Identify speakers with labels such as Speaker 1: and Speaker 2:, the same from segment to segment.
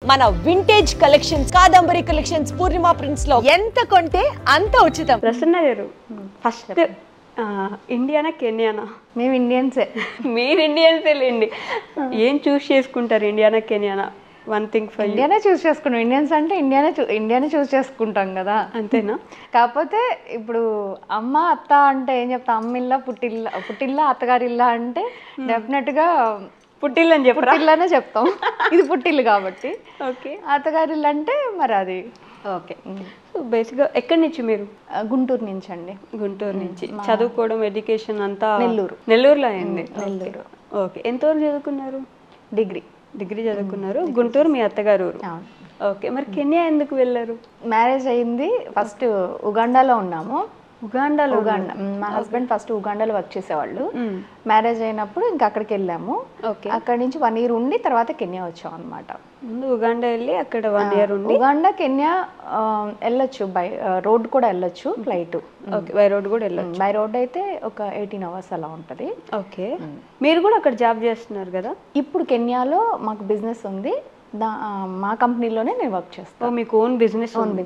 Speaker 1: మన vintage collections, Kadambari collections, పూర్ణిమ prints లో ఎంత కొంటే అంత ఉచితం.
Speaker 2: ప్రసన్న గారు, ఫస్ట్ ఇండియానా కెన్యానా?
Speaker 3: మేము ఇండియన్సే.
Speaker 2: మీరు ఇండియన్సే లేండి. ఏం చూస్ చేసుకుంటారు, ఇండియానా కెన్యానా? వన్ థింగ్ ఫర్
Speaker 3: ఇండియానే చూస్ చేసుకుంటాం. ఇండియన్స్ అంటే ఇండియానే చూస్ చేసుకుంటాం కదా,
Speaker 2: అంతేనా?
Speaker 3: కాకపోతే ఇప్పుడు అమ్మ అత్త అంటే ఏం చెప్తాం, అమ్మ ఇల్లా పుట్టిల్లా అత్తగారిల్లా అంటే డెఫినెట్ గా
Speaker 2: పుట్టిల్లు అని చెప్పరా?
Speaker 3: పుట్టిల్లానే చెప్తాం. ఇది పుట్టిల్లు కాబట్టి.
Speaker 2: ఓకే.
Speaker 3: అత్తగారిల్లు అంటే మరి అది.
Speaker 2: ఓకే. సో బేసిక్గా ఎక్కడి నుంచి మీరు?
Speaker 3: గుంటూరు నుంచి అండి.
Speaker 2: గుంటూరు నుంచి. చదువుకోవడం, ఎడ్యుకేషన్ అంతా
Speaker 3: నెల్లూరులో
Speaker 2: అయింది.
Speaker 3: నెల్లూరు.
Speaker 2: ఓకే. ఎంతవరకు చదువుకున్నారు?
Speaker 3: డిగ్రీ
Speaker 2: చదువుకున్నారు. గుంటూరు మీ అత్తగారు ఊరు. ఓకే. మరి కెన్యా ఎందుకు వెళ్ళారు?
Speaker 3: మ్యారేజ్ అయింది. ఫస్ట్ ఉగాండాలో ఉన్నాము.
Speaker 2: ఉగాండా.
Speaker 3: మా హస్బెండ్ ఫస్ట్ ఉగాండాలో వర్క్ చేసేవాళ్ళు. మ్యారేజ్ అయినప్పుడు ఇంకా అక్కడికి వెళ్ళాము.
Speaker 2: ఓకే.
Speaker 3: అక్కడి నుంచి 1 year ఉండి తర్వాత కెన్యా వచ్చాం అనమాట.
Speaker 2: ముందు ఉగాండా వెళ్ళి అక్కడ 1 year ఉండి.
Speaker 3: ఉగాండా కెన్యా వెళ్ళొచ్చు, బై రోడ్ కూడా వెళ్ళొచ్చు, ఫ్లైట్.
Speaker 2: ఓకే. బై రోడ్ కూడా వెళ్ళొచ్చు.
Speaker 3: బై రోడ్ అయితే ఒక 18 hours అలా ఉంటుంది.
Speaker 2: ఓకే. మీరు కూడా అక్కడ జాబ్ చేస్తున్నారు కదా?
Speaker 3: ఇప్పుడు కెన్యాలో మాకు బిజినెస్ ఉంది. మా కంపెనీలోనే నేను వర్క్ చేస్తాను.
Speaker 2: మీకు ఓన్ బిజినెస్
Speaker 3: ఉంది.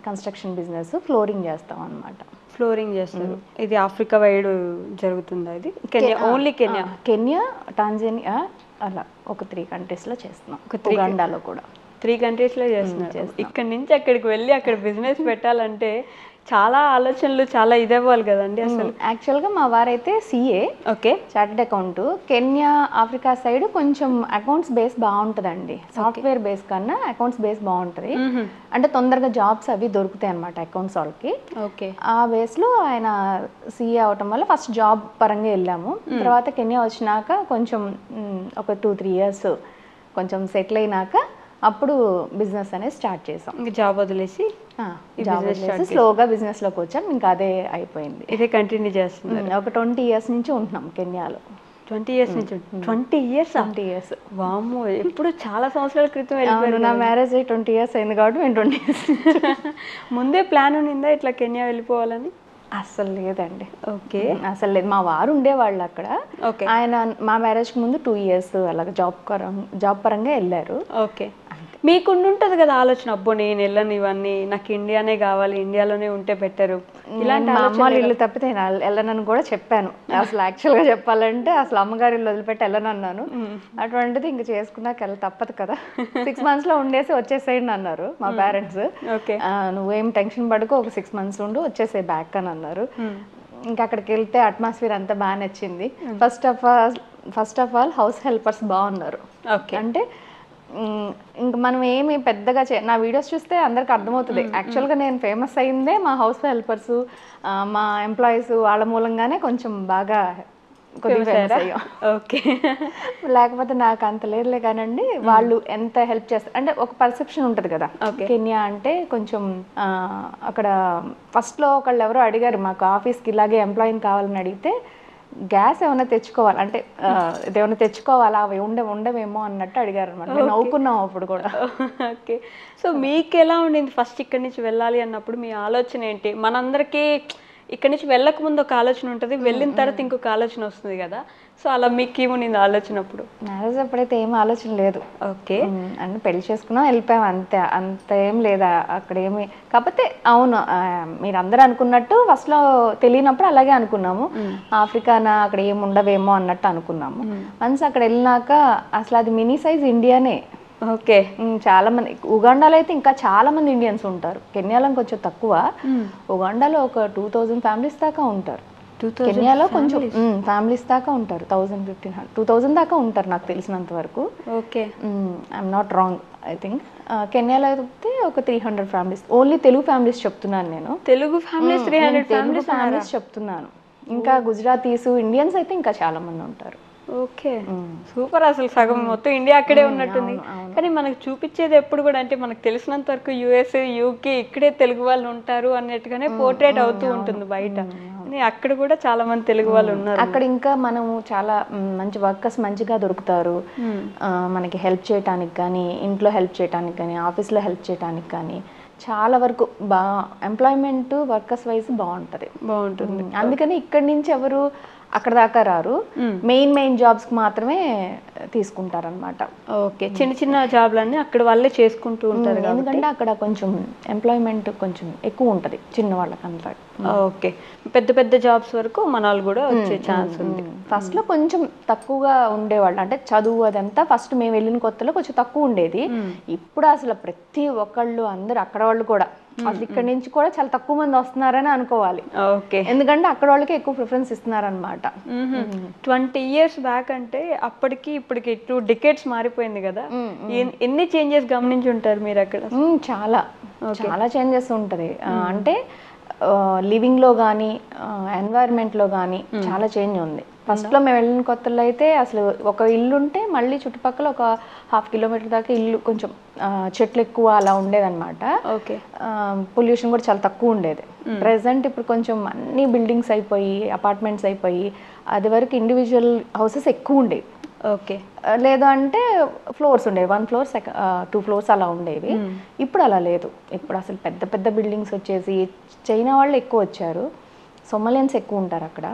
Speaker 3: కన్స్ట్రక్షన్ బిజినెస్, ఫ్లోరింగ్ చేస్తాం అనమాట.
Speaker 2: ఫ్లోరింగ్ చేస్తారు. ఇది ఆఫ్రికా వైడ్ జరుగుతుందా? ఇది కెన్యా ఓన్లీ?
Speaker 3: కెన్యా, టాంజానియా అలా ఒక 3 countries లో చేస్తున్నాం. ఉగాండాలో కూడా
Speaker 2: 3 countries లో చేస్తున్నారు. ఇక్కడ నుంచి అక్కడికి వెళ్ళి అక్కడ బిజినెస్ పెట్టాలంటే చాలా ఆలోచనలు, చాలా ఇదవ్వాలి కదండి అసలు.
Speaker 3: యాక్చువల్గా మా వారైతే CA.
Speaker 2: Okay.
Speaker 3: Chartered account. Kenya, Africa side కొంచెం అకౌంట్స్ బేస్ బాగుంటుందండి. సాఫ్ట్వేర్ బేస్ కన్నా అకౌంట్స్ బేస్ బాగుంటుంది. అంటే తొందరగా జాబ్స్ అవి దొరుకుతాయి అనమాట అకౌంట్స్ వాళ్ళకి.
Speaker 2: ఓకే.
Speaker 3: ఆ బేస్లో ఆయన CA అవటం వల్ల ఫస్ట్ జాబ్ పరంగా వెళ్ళాము. తర్వాత కెన్యా వచ్చినాక కొంచెం ఒక 2-3 years కొంచెం సెటిల్ అయినాక అప్పుడు బిజినెస్ అనేది స్టార్ట్ చేసాం.
Speaker 2: ఇంకా జాబ్ వదిలేసి
Speaker 3: స్లోగా బిజినెస్ లోకి వచ్చాం. ఇంకా అదే అయిపోయింది.
Speaker 2: ఇదే కంటిన్యూ చేస్తున్నాం.
Speaker 3: ఒక 20 years నుంచి ఉంటున్నాం కెన్యాలో.
Speaker 2: 20 years నుంచి? 20 years. వామ్మో, ఎప్పుడు చాలా సంవత్సరాల క్రితం వెళ్ళిపోయారు.
Speaker 3: నా మ్యారేజ్ అయ్యి 20 years అయింది కాబట్టి మేము 20 years
Speaker 2: ముందే ప్లాన్ ఉండిందా ఇట్లా కెన్యా వెళ్ళిపోవాలని?
Speaker 3: అసలు లేదండి.
Speaker 2: ఓకే.
Speaker 3: అసలు లేదు. మా వారు ఉండేవాళ్ళు అక్కడ. ఆయన మా మ్యారేజ్కి ముందు 2 years అలాగ జాబ్ పరంగా వెళ్ళారు.
Speaker 2: ఓకే. మీకు ఉంటుంది కదా ఆలోచన, అబ్బో నేను వెళ్ళను, ఇవన్నీ నాకు ఇండియానే కావాలి, ఇండియాలోనే ఉంటే బెటరు ఇలాంటి?
Speaker 3: మా అమ్మ ఇల్లు తప్పితే వెళ్ళనని కూడా చెప్పాను. అసలు యాక్చువల్గా చెప్పాలంటే అసలు అమ్మగారి ఇల్లు వదిలిపెట్టి వెళ్ళనన్నాను. అటువంటిది ఇంక చేసుకున్నాక తప్పదు కదా. 6 months లో ఉండేసి వచ్చేసేయండి అన్నారు మా పేరెంట్స్. నువ్వేం టెన్షన్ పడుకో, ఒక 6 months ఉండు, వచ్చేసే బ్యాక్ అని అన్నారు. ఇంకా అక్కడికి వెళ్తే అట్మాస్ఫియర్ అంతా బాగా నచ్చింది. First of all house helpers బాగున్నారు. అంటే ఇంక మనం ఏమి పెద్దగా నా వీడియోస్ చూస్తే అందరికి అర్థమవుతుంది. యాక్చువల్గా నేను ఫేమస్ అయిందే మా హౌస్ హెల్పర్స్, మా ఎంప్లాయీస్ వాళ్ళ మూలంగానే కొంచెం బాగా కొద్దిగా.
Speaker 2: ఓకే.
Speaker 3: లేకపోతే నాకు అంత లేదులే కానండి. వాళ్ళు ఎంత హెల్ప్ చేస్తారు అంటే ఒక పర్సెప్షన్ ఉంటుంది కదా. కెన్యా అంటే కొంచెం అక్కడ ఫస్ట్లో ఒకళ్ళు ఎవరో అడిగారు, మాకు ఆఫీస్కి ఇలాగే ఎంప్లాయీని కావాలని అడిగితే గ్యాస్ ఏమైనా తెచ్చుకోవాలి అంటే ఇదేమైనా తెచ్చుకోవాలా, అవి ఉండవేమో అన్నట్టు అడిగారు అనమాట. మేము నవ్వుకున్నాం అప్పుడు కూడా.
Speaker 2: ఓకే. సో మీకు ఎలా ఉండింది ఫస్ట్ ఇక్కడి నుంచి వెళ్ళాలి అన్నప్పుడు? మీ ఆలోచన ఏంటి? మనందరికీ ఇక్కడి నుంచి వెళ్ళక ముందు ఒక ఆలోచన ఉంటుంది, వెళ్ళిన తర్వాత ఇంకొక ఆలోచన వస్తుంది కదా. సో అలా మీకు ఏముంది ఆలోచన అప్పుడు?
Speaker 3: మ్యారేజ్ అప్పుడైతే ఏం ఆలోచన లేదు.
Speaker 2: ఓకే.
Speaker 3: అంటే పెళ్లి చేసుకున్నాం, వెళ్ళిపోయాం అంతే. అంత ఏం లేదా అక్కడ ఏమి. కాకపోతే అవును, మీరు అందరూ అనుకున్నట్టు ఫస్ట్లో తెలియనప్పుడు అలాగే అనుకున్నాము. ఆఫ్రికానా, అక్కడ ఏమి ఉండవేమో అన్నట్టు అనుకున్నాము. వన్స్ అక్కడ వెళ్ళినాక అసలు అది మినీ సైజ్ ఇండియానే.
Speaker 2: ఓకే.
Speaker 3: చాలా మంది ఉగాండాలో అయితే ఇంకా చాలా మంది ఇండియన్స్ ఉంటారు. కెన్యాలో కొంచెం తక్కువ. ఉగాండాలో ఒక 2000 families దాకా ఉంటారు. కెన్యాలో కొంచెం ఫ్యామిలీస్ దాకా ఉంటారు. 1000-1500 2000 దాకా ఉంటారు నాకు తెలిసినంత వరకు.
Speaker 2: Okay.
Speaker 3: I'm not wrong I think. కెన్యాలో అయితే ఒక 300 families. ఓన్లీ తెలుగు ఫ్యామిలీస్ చెప్తున్నాను నేను.
Speaker 2: తెలుగు ఫ్యామిలీస్ 300
Speaker 3: ఫ్యామిలీస్ చెప్తున్నాను. ఇంకా గుజరాతీస్, ఇండియన్స్ అయితే ఇంకా చాలా మంది ఉంటారు.
Speaker 2: ఓకే. సూపర్. అసలు సగం మొత్తం ఇండియా అక్కడే ఉన్నట్టుంది. కానీ మనకు చూపించేది ఎప్పుడు కూడా అంటే మనకు తెలిసినంత వరకు US, UK ఇక్కడే తెలుగు వాళ్ళు ఉంటారు అన్నట్టుగానే పోర్ట్రేట్ అవుతూ ఉంటుంది బయట. అక్కడ కూడా చాలా మంది తెలుగు వాళ్ళు ఉన్నారు.
Speaker 3: అక్కడ ఇంకా మనము చాలా మంచి వర్కర్స్ మంచిగా దొరుకుతారు. మనకి హెల్ప్ చేయడానికి కానీ, ఇంట్లో హెల్ప్ చేయడానికి కానీ, ఆఫీస్లో హెల్ప్ చేయడానికి కానీ చాలా వరకు ఎంప్లాయ్మెంట్ వర్కర్స్ వైజ్ బాగుంటుంది.
Speaker 2: అందుకని
Speaker 3: ఇక్కడి నుంచి ఎవరు అక్కడ దాకా రారు. మెయిన్ జాబ్స్కి మాత్రమే తీసుకుంటారనమాట.
Speaker 2: ఓకే, చిన్న చిన్న జాబ్లన్నీ అక్కడ వాళ్ళే చేసుకుంటూ ఉంటారు
Speaker 3: ఎందుకంటే అక్కడ కొంచెం ఎంప్లాయ్మెంట్ కొంచెం ఎక్కువ ఉంటుంది చిన్న వాళ్ళకంతా.
Speaker 2: ఓకే, పెద్ద పెద్ద జాబ్స్ వరకు మన వాళ్ళు కూడా వచ్చే ఛాన్స్ ఉంది.
Speaker 3: ఫస్ట్లో కొంచెం తక్కువగా ఉండేవాళ్ళు, అంటే చదువు అదంతా ఫస్ట్ మేము వెళ్ళిన కొత్తలో కొంచెం తక్కువ ఉండేది. ఇప్పుడు అసలు ప్రతి ఒక్కళ్ళు అందరు అక్కడ వాళ్ళు కూడా అసలు ఇక్కడ నుంచి కూడా చాలా తక్కువ మంది వస్తున్నారని అనుకోవాలి.
Speaker 2: ఓకే,
Speaker 3: ఎందుకంటే అక్కడ వాళ్ళకి ఎక్కువ ప్రిఫరెన్స్ ఇస్తున్నారనమాట.
Speaker 2: 20 years బ్యాక్ అంటే అప్పటికి ఇప్పటికి 2 decades మారిపోయింది కదా. ఎన్ని చేంజెస్ గమనించి ఉంటారు మీరు అక్కడ?
Speaker 3: చాలా చాలా చేంజెస్ ఉంటుంది. అంటే లివింగ్లో కానీ ఎన్వైర్న్మెంట్లో కానీ చాలా చేంజ్ ఉంది. ఫస్ట్లో మేము వెళ్ళిన కొత్తలో అయితే అసలు ఒక ఇల్లు ఉంటే మళ్ళీ చుట్టుపక్కల ఒక 1/2 kilometer దాకా ఇల్లు, కొంచెం చెట్లు ఎక్కువ అలా ఉండేదన్నమాట.
Speaker 2: ఓకే,
Speaker 3: పొల్యూషన్ కూడా చాలా తక్కువ ఉండేది. ప్రెసెంట్ ఇప్పుడు కొంచెం అన్ని బిల్డింగ్స్ అయిపోయి అపార్ట్మెంట్స్ అయిపోయి, అది వరకు ఇండివిజువల్ హౌసెస్ ఎక్కువ ఉండేవి.
Speaker 2: ఓకే,
Speaker 3: లేదు అంటే ఫ్లోర్స్ ఉండేవి, 1 floor 2 floors అలా ఉండేవి. ఇప్పుడు అలా లేదు. ఇప్పుడు అసలు పెద్ద పెద్ద బిల్డింగ్స్ వచ్చేసి చైనా వాళ్ళు ఎక్కువ వచ్చారు, సొమలియన్స్ ఎక్కువ ఉంటారు అక్కడ.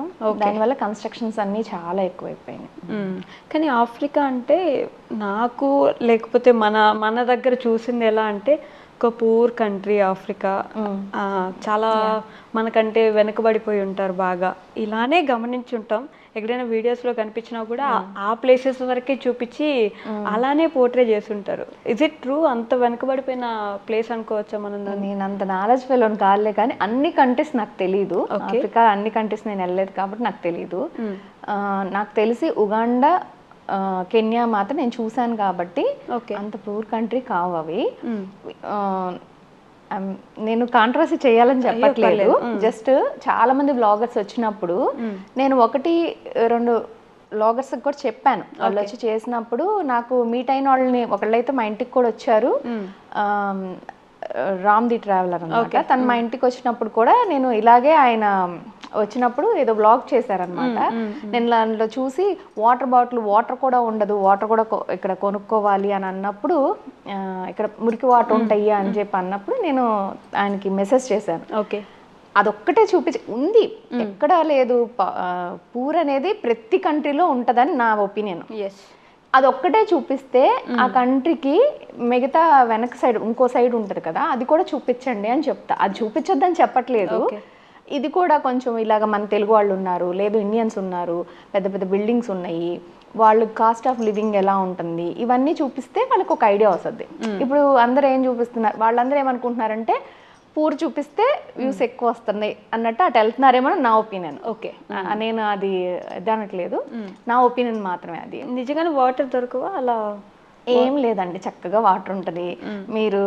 Speaker 3: దానివల్ల కన్స్ట్రక్షన్స్ అన్నీ చాలా ఎక్కువైపోయినాయి.
Speaker 2: కానీ ఆఫ్రికా అంటే నాకు, లేకపోతే మన దగ్గర చూసింది ఎలా అంటే ఒక పూర్ కంట్రీ ఆఫ్రికా, చాలా మనకంటే వెనుకబడిపోయి ఉంటారు బాగా. ఇలానే గమనించుంటాం. ఎక్కడైనా వీడియోస్లో కనిపించినా కూడా ఆ ప్లేసెస్ వరకే చూపించి అలానే పోర్ట్రే చేస్తుంటారు. Is it true? అంత వెనుకబడిపోయిన ప్లేస్ అనుకోవచ్చా మనం?
Speaker 3: నేను అంత నాలెడ్జ్ ఫెలోని కాదులే, కానీ అన్ని కంట్రీస్ నాకు తెలీదు. ఆఫ్రికా అన్ని కంట్రీస్ నేను వెళ్ళలేదు కాబట్టి నాకు తెలీదు. నాకు తెలిసి ఉగాండా, కెన్యా మాత్రం నేను చూశాను కాబట్టి అంత పూర్ కంట్రీ కావు అవి. నేను కాంట్రవర్సీ చేయాలని చెప్పట్లేదు, జస్ట్ చాలా మంది బ్లాగర్స్ వచ్చినప్పుడు నేను 1-2 బ్లాగర్స్ కూడా చెప్పాను. వాళ్ళు వచ్చి చేసినప్పుడు నాకు మీట్ అయిన వాళ్ళని, ఒకళ్ళైతే మా ఇంటికి కూడా వచ్చారు, రామ్ ది ట్రావెలర్ అనమాట. తను మా ఇంటికి వచ్చినప్పుడు కూడా నేను ఇలాగే, ఆయన వచ్చినప్పుడు ఏదో బ్లాగ్ చేశారనమాట. నేను దాంట్లో చూసి వాటర్ కూడా ఉండదు, వాటర్ కూడా ఇక్కడ కొనుక్కోవాలి అని అన్నప్పుడు, ఇక్కడ మురికి వాటర్ ఉంటాయి అని చెప్పి అన్నప్పుడు నేను ఆయనకి మెసేజ్ చేశాను.
Speaker 2: ఓకే,
Speaker 3: అదొక్కటే చూపించి ఉంది, ఎక్కడా లేదు. పూర్ అనేది ప్రతి కంట్రీలో ఉంటుందని నా ఒపీనియన్. అదొక్కటే చూపిస్తే ఆ కంట్రీకి మిగతా వెనక సైడ్ ఇంకో సైడ్ ఉంటుంది కదా, అది కూడా చూపించండి అని చెప్తా. అది చూపించొద్దని చెప్పట్లేదు. ఇది కూడా కొంచెం ఇలాగ మన తెలుగు వాళ్ళు ఉన్నారు, లేదు ఇండియన్స్ ఉన్నారు, పెద్ద పెద్ద బిల్డింగ్స్ ఉన్నాయి, వాళ్ళు కాస్ట్ ఆఫ్ లివింగ్ ఎలా ఉంటుంది, ఇవన్నీ చూపిస్తే వాళ్ళకి ఒక ఐడియా వస్తుంది. ఇప్పుడు అందరూ ఏం చూపిస్తున్నారు, వాళ్ళందరూ ఏమనుకుంటున్నారంటే పూర్ చూపిస్తే వ్యూస్ ఎక్కువ వస్తున్నాయి అన్నట్టు అటు వెళ్తున్నారేమో నా ఒపీనియన్. ఓకే, నేను అది అనట్లేదు, నా ఒపీనియన్ మాత్రమే అది.
Speaker 2: నిజంగానే వాటర్ దొరకవా? అలా
Speaker 3: ఏం లేదండి, చక్కగా వాటర్ ఉంటుంది. మీరు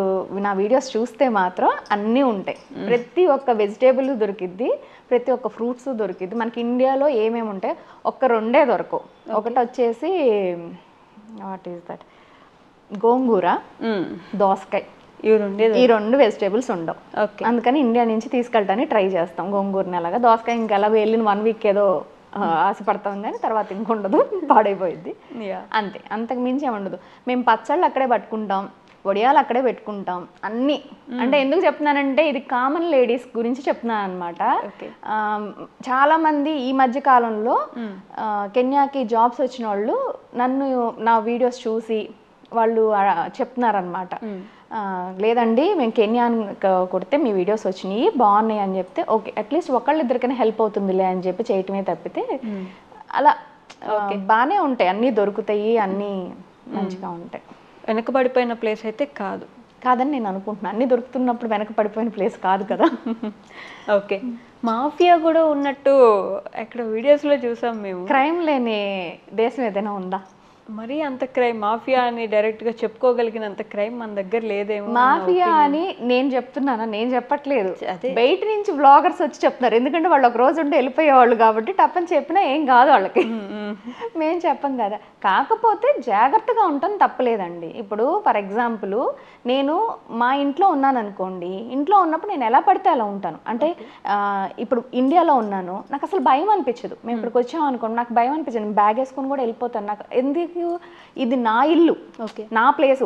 Speaker 3: నా వీడియోస్ చూస్తే మాత్రం అన్నీ ఉంటాయి. ప్రతి ఒక్క వెజిటేబుల్ దొరికిద్ది, ప్రతి ఒక్క ఫ్రూట్స్ దొరికిద్ది. మనకి ఇండియాలో ఏమేమి ఉంటాయి, 1-2 దొరకవు. ఒకటి వచ్చేసి వాట్ ఈస్ దట్, గోంగూర, దోసకాయ, ఈ 2 వెజిటేబుల్స్ ఉండవు. అందుకని ఇండియా నుంచి తీసుకెళ్ళడానికి ట్రై చేస్తాం గోంగూరని. అలాగా దోసకాయ ఇంకెలా వెళ్ళిన 1 week ఏదో ఆశపడతాం, కానీ తర్వాత ఇంకొండదు, పాడైపోయింది అంతే. అంతకు మించి ఏముండదు. మేము పచ్చళ్ళు అక్కడే పట్టుకుంటాం, వడియాలు అక్కడే పెట్టుకుంటాం అన్నీ. అంటే ఎందుకు చెప్తున్నానంటే ఇది కామన్ లేడీస్ గురించి చెప్తున్నాను అనమాట. చాలామంది ఈ మధ్య కాలంలో కెన్యాకి జాబ్స్ వచ్చిన వాళ్ళు నన్ను, నా వీడియోస్ చూసి వాళ్ళు చెప్తున్నారనమాట, లేదండి మేము కెన్యా కొడితే మీ వీడియోస్ వచ్చినాయి బాగున్నాయి అని చెప్తే, ఓకే అట్లీస్ట్ ఒకళ్ళిద్దరికైనా హెల్ప్ అవుతుందిలే అని చెప్పి చేయటమే తప్పితే అలా బాగానే ఉంటాయి, అన్నీ దొరుకుతాయి, అన్నీ మంచిగా ఉంటాయి.
Speaker 2: వెనకబడిపోయిన ప్లేస్ అయితే
Speaker 3: కాదని నేను అనుకుంటున్నాను. అన్నీ దొరుకుతున్నప్పుడు వెనకబడిపోయిన ప్లేస్ కాదు కదా.
Speaker 2: ఓకే, మాఫియా కూడా ఉన్నట్టు ఎక్కడ వీడియోస్లో చూసాం మేము.
Speaker 3: క్రైమ్ లేని దేశం ఏదైనా ఉందా?
Speaker 2: మరీ అంత క్రైమ్, మాఫియా అని డైరెక్ట్గా చెప్పుకోగలిగినంత క్రైమ్ మన దగ్గర లేదేమో.
Speaker 3: మాఫియా అని నేను చెప్తున్నానా? నేను చెప్పట్లేదు, బయట నుంచి బ్లాగర్స్ వచ్చి చెప్తున్నారు. ఎందుకంటే వాళ్ళు ఒక రోజు ఉండి వెళ్ళిపోయేవాళ్ళు కాబట్టి టప్పని చెప్పినా ఏం కాదు వాళ్ళకి, మేము చెప్పం కదా. కాకపోతే జాగ్రత్తగా ఉంటాం తప్పలేదండి. ఇప్పుడు ఫర్ ఎగ్జాంపుల్ నేను మా ఇంట్లో ఉన్నాను అనుకోండి, ఇంట్లో ఉన్నప్పుడు నేను ఎలా పడితే అలా ఉంటాను. అంటే ఇప్పుడు ఇండియాలో ఉన్నాను, నాకు అసలు భయం అనిపించదు. మేము ఇక్కడికి వచ్చాం అనుకోండి, నాకు భయం అనిపించదు, బ్యాగ్ వేసుకొని కూడా వెళ్ళిపోతాను. నాకు ఎందుకు ఇది నా ఇల్లు,
Speaker 2: ఓకే,
Speaker 3: నా ప్లేసు.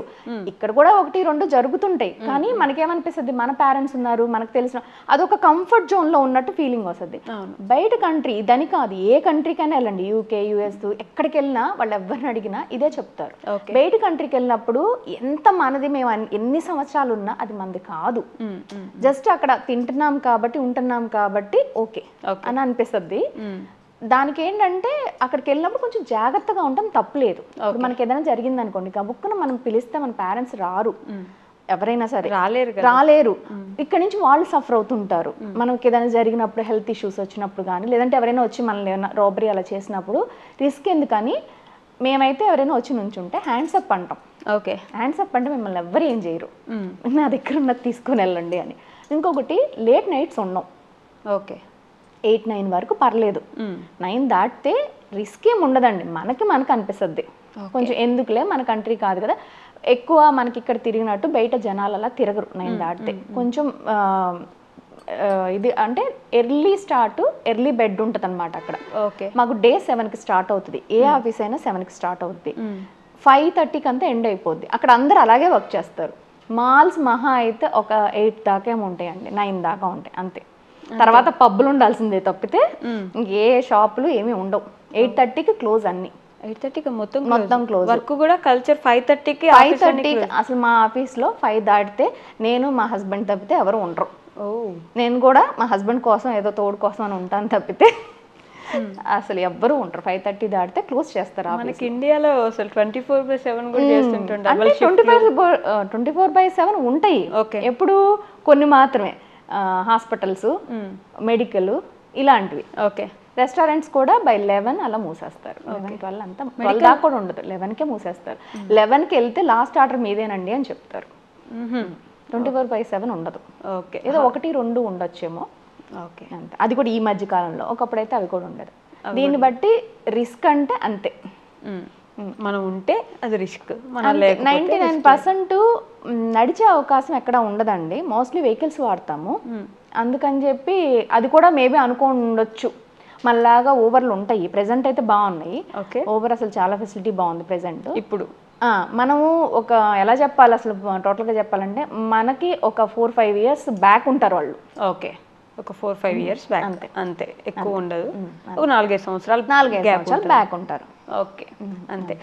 Speaker 3: ఇక్కడ కూడా 1-2 జరుగుతుంటాయి, కానీ మనకేమనిపిస్తుంది, మన పేరెంట్స్ ఉన్నారు, మనకు తెలిసిన అదొక కంఫర్ట్ జోన్ లో ఉన్నట్టు ఫీలింగ్ వస్తుంది. బయట కంట్రీ ఇదని కాదు, ఏ కంట్రీకైనా వెళ్ళండి, యూకే, యుఎస్, ఎక్కడికి వెళ్ళినా వాళ్ళు ఎవరిని అడిగినా ఇదే చెప్తారు. బయట కంట్రీకి వెళ్ళినప్పుడు ఎంత మనది, మేము ఎన్ని సంవత్సరాలు ఉన్నా అది మనది కాదు, జస్ట్ అక్కడ తింటున్నాం కాబట్టి ఉంటున్నాం కాబట్టి ఓకే అని అనిపిస్తుంది. దానికి ఏంటంటే అక్కడికి వెళ్ళినప్పుడు కొంచెం జాగ్రత్తగా ఉండటం తప్పులేదు. మనకి ఏదైనా జరిగింది అనుకోండి, గబుక్కున మనం పిలిస్తే మన పేరెంట్స్ రారు, ఎవరైనా సరే రాలేరు. ఇక్కడ నుంచి వాళ్ళు సఫర్ అవుతుంటారు. మనకి ఏదైనా జరిగినప్పుడు, హెల్త్ ఇష్యూస్ వచ్చినప్పుడు కానీ, లేదంటే ఎవరైనా వచ్చి మనల్ని ఏమైనా రాబరీ అలా చేసినప్పుడు రిస్క్ ఎందుకని మేమైతే ఎవరైనా వచ్చి నుంచుంటే హ్యాండ్స్ అప్ అంటాం.
Speaker 2: ఓకే,
Speaker 3: హ్యాండ్స్ అప్ అంటే మిమ్మల్ని ఎవ్వరు ఏం చేయరు, నా దగ్గర ఉన్నది తీసుకొని వెళ్ళండి అని. ఇంకొకటి, లేట్ నైట్స్ ఉన్నాం.
Speaker 2: ఓకే,
Speaker 3: 8-9 వరకు పర్లేదు, 9 దాటితే రిస్క్ ఏమి ఉండదండి. మనకు అనిపిస్తుంది కొంచెం ఎందుకులే, మన కంట్రీ కాదు కదా, ఎక్కువ మనకి ఇక్కడ తిరిగినట్టు బయట జనాలు అలా తిరగరు 9 దాటితే. కొంచెం ఇది అంటే ఎర్లీ స్టార్ట్, ఎర్లీ బెడ్ ఉంటుంది అనమాట అక్కడ.
Speaker 2: ఓకే,
Speaker 3: మాకు డే 7కి స్టార్ట్ అవుతుంది, ఏ ఆఫీస్ అయినా 7కి స్టార్ట్ అవుతుంది, 5:30కి అంతా ఎండ్ అయిపోద్ది. అక్కడ అందరు అలాగే వర్క్ చేస్తారు. మాల్స్ మహా అయితే ఒక 8 దాకా ఏమి ఉంటాయండి, 9 దాకా ఉంటాయి అంతే. తర్వాత పబ్బులు ఉండాల్సిందే తప్పితే ఏ షాపులు ఏమి ఉండవు. 8:30కి క్లోజ్ అన్ని.
Speaker 2: 8:30కి మొత్తం
Speaker 3: క్లోజ్.
Speaker 2: వర్క్ కూడా కల్చర్ 5:30కి.
Speaker 3: అసలు మా ఆఫీస్లో 5 దాటితే నేను మా హస్బెండ్ తప్పితే ఎవరు ఉండరు. నేను కూడా మా హస్బెండ్ కోసం ఏదో తోడు కోసం అని ఉంటాను తప్పితే అసలు ఎవ్వరు ఉంటారు. 5:30 దాటితే క్లోజ్ చేస్తారు.
Speaker 2: మనకి ఇండియాలో అసలు 24/7 కూడా చేస్తుంటారు.
Speaker 3: 24/7 ఉంటాయి, ఎప్పుడు కొన్ని మాత్రమే. హాస్పిటల్స్, మెడికల్ ఇలాంటివి.
Speaker 2: ఓకే,
Speaker 3: రెస్టారెంట్స్ కూడా బై 11 అలా మూసేస్తారు. 12 అంతా 12 దాకా కూడా ఉండదు, 11కే మూసేస్తారు. 11కి వెళ్తే లాస్ట్ ఆర్డర్ మీదేనండి అని చెప్తారు. 24/7 ఉండదు.
Speaker 2: ఓకే,
Speaker 3: ఏదో 1-2 ఉండొచ్చేమో. ఓకే, అంతే. అది కూడా ఈ మధ్య కాలంలో, ఒకప్పుడైతే అవి కూడా ఉండదు. దీన్ని బట్టి రిస్క్ అంటే అంతే,
Speaker 2: మనం ఉంటే అది రిస్క్.
Speaker 3: 99% నడిచే అవకాశం ఎక్కడ ఉండదండి, మోస్ట్లీ వెహికల్స్ వాడతాము. అందుకని చెప్పి అది కూడా మేబీ ఉండొచ్చు మళ్ళాగా ఊబర్లు ఉంటాయి. ప్రెజెంట్ అయితే బాగున్నాయి, ఊబర్ అసలు చాలా ఫెసిలిటీ బాగుంది ప్రెజెంట్.
Speaker 2: ఇప్పుడు
Speaker 3: మనము ఒక ఎలా చెప్పాలి, అసలు టోటల్గా చెప్పాలంటే మనకి ఒక 4-5 ఇయర్స్ బ్యాక్ ఉంటారు వాళ్ళు.
Speaker 2: ఓకే, ఒక 4-5 ఇయర్స్ బ్యాక్, అంతే, ఎక్కువ ఉండదు. ఒక 4-5 సంవత్సరాలు
Speaker 3: బ్యాక్ ఉంటారు.
Speaker 2: ఓకే, అంతే.